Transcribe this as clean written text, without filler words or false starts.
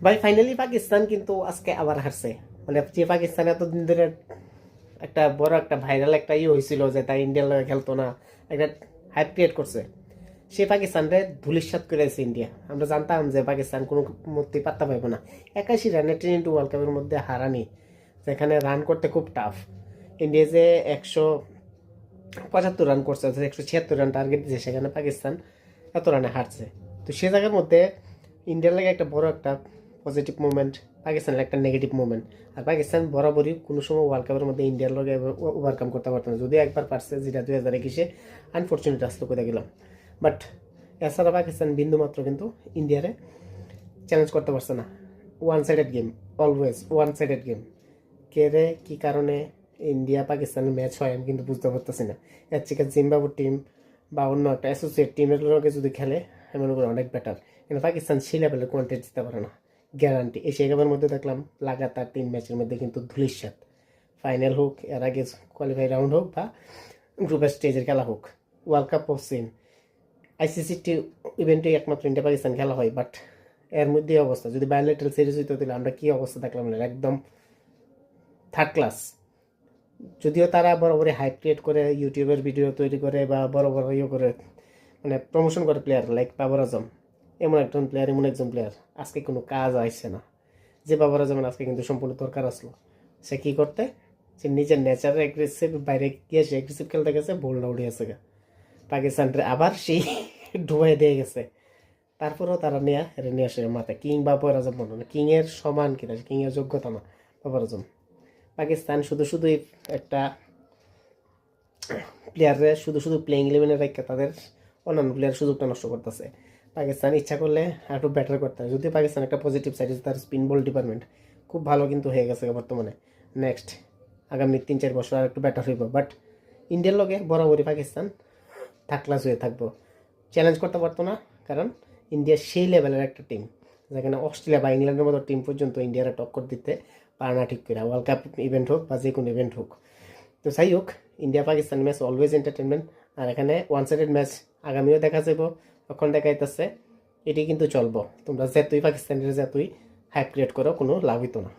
ভাই ফাইনালি পাকিস্তান কিন্তু আজকে আবার হারছে। মানে যে পাকিস্তান এতদিন ধরে একটা বড় একটা ভাইরাল একটা হয়েছিল যে তাই ইন্ডিয়ার লগে খেলতো না, একটা হাইপ ক্রিয়েট করছে, সে পাকিস্তানরে ধুলিস্বাত করে দিয়েছে ইন্ডিয়া। আমরা জানতাম যে পাকিস্তান কোনো মূর্তি পাত্তা পাইব না। 81 রানে T20 ওয়ার্ল্ড কাপের মধ্যে হারানি, যেখানে রান করতে খুব টাফ। ইন্ডিয়া যে 175 রান করছে, 176 রান টার্গেট দিয়েছে, সেখানে পাকিস্তান এত রানে হারছে। তো সে জায়গার মধ্যে ইন্ডিয়ার লাগে একটা বড় একটা পজিটিভ মুভমেন্ট, পাকিস্তানের একটা নেগেটিভ মুভমেন্ট। আর পাকিস্তান বরাবরই কোনো সময় ওয়ার্ল্ড কাপের মধ্যে ইন্ডিয়ার লগে ওভারকাম করতে পারতো না, যদি একবার পারছে, যেটা 2021-এ আনফর্চুনেট আসলো করে গেলাম। বাট এছাড়া পাকিস্তান বিন্দু মাত্র কিন্তু ইন্ডিয়ারে চ্যালেঞ্জ করতে পারছে না। One sided game, always one sided game. কে রে কী কারণে ইন্ডিয়া পাকিস্তানের ম্যাচ হয় আমি কিন্তু বুঝতে পারতেছি না। এর থেকে জিম্বাবুর টিম বা অন্য একটা অ্যাসোসিয়েট টিমের লগে যদি খেলে আমি মনে করি অনেক বেটার। কিন্তু পাকিস্তান সেই লেভেলের কোয়ান্টিটি দিতে পারে না, গ্যারান্টি। এশিয়া কাপের মধ্যে দেখলাম লাগাতার 3 ম্যাচের মধ্যে কিন্তু ধুলিস্বাত। ফাইনাল হোক, এর আগে কোয়ালিফাই রাউন্ড হোক, বা গ্রুপের স্টেজের খেলা হোক, ওয়ার্ল্ড কাপ হোক, সেম আইসিসি ইভেন্টে একমাত্র ইন্ডিয়া পাকিস্তান খেলা হয়। বাট এর মধ্যে অবস্থা, যদি বায়োলেটারাল সিরিজ হইতে দিলে আমরা কী অবস্থা দেখলাম, একদম থার্ড ক্লাস। যদিও তারা বরাবরই হাইপ ক্রিয়েট করে, ইউটিউবের ভিডিও তৈরি করে বা বড় বড় করে, মানে প্রমোশন করে প্লেয়ার লাইক বাবর আজম। এমন একজন প্লেয়ার, এমন একজন প্লেয়ার আজকে কোনো কাজ আসছে না। যে বাবর আজমের আজকে কিন্তু সম্পূর্ণ দরকার আসলো, সে কী করতে, সে নিজের নেচারে অ্যাগ্রেসিভ, বাইরে গিয়ে সে অ্যাগ্রেসিভ খেলতে গেছে, বলটা উঠিয়েছে গা, পাকিস্তানরে আবার সেই ডুবাই দিয়ে গেছে। তারপরেও তারা নিয়ে আসে মাথায় কিং বাবর আজম মনে না, কিংয়ের সমান কিনা, কিংয়ের যোগ্যতা না বাবর আজম। পাকিস্তান শুধুই একটা প্লেয়াররা শুধু প্লেইং ইলেভেনে রেখে তাদের অন্যান্য প্লেয়ার সুযোগটা নষ্ট করতেছে। পাকিস্তান ইচ্ছা করলে আরও বেটার করতে হয়। যদিও পাকিস্তান একটা পজিটিভ সাইড, তার স্পিন বল ডিপার্টমেন্ট খুব ভালো কিন্তু হয়ে গেছে বর্তমানে। নেক্সট আগামী 3-4 বছর আর একটু বেটার হইব। বাট ইন্ডিয়ার লগে বরাবরই পাকিস্তান থার্ড ক্লাস হয়ে থাকবো, চ্যালেঞ্জ করতে পারতো না। কারণ ইন্ডিয়া সেই লেভেলের একটা টিম, যেখানে অস্ট্রেলিয়া বা ইংল্যান্ডের মতো টিম পর্যন্ত ইন্ডিয়ার টক্কর দিতে পারে না ঠিক করে, ওয়ার্ল্ড কাপ ইভেন্ট হোক বা যে কোনো ইভেন্ট হোক। তো যাই হোক, India Pakistan match always entertainment. আর এখানে ওয়ান সাইডেড ম্যাচ আগামীও দেখা যাব, তখন দেখাইতেছে। এটি কিন্তু চলবো, তোমরা যেতুই পাকিস্তানের যেতুই হাইপ ক্রিয়েট করো, কোনো লাভ হইতো না।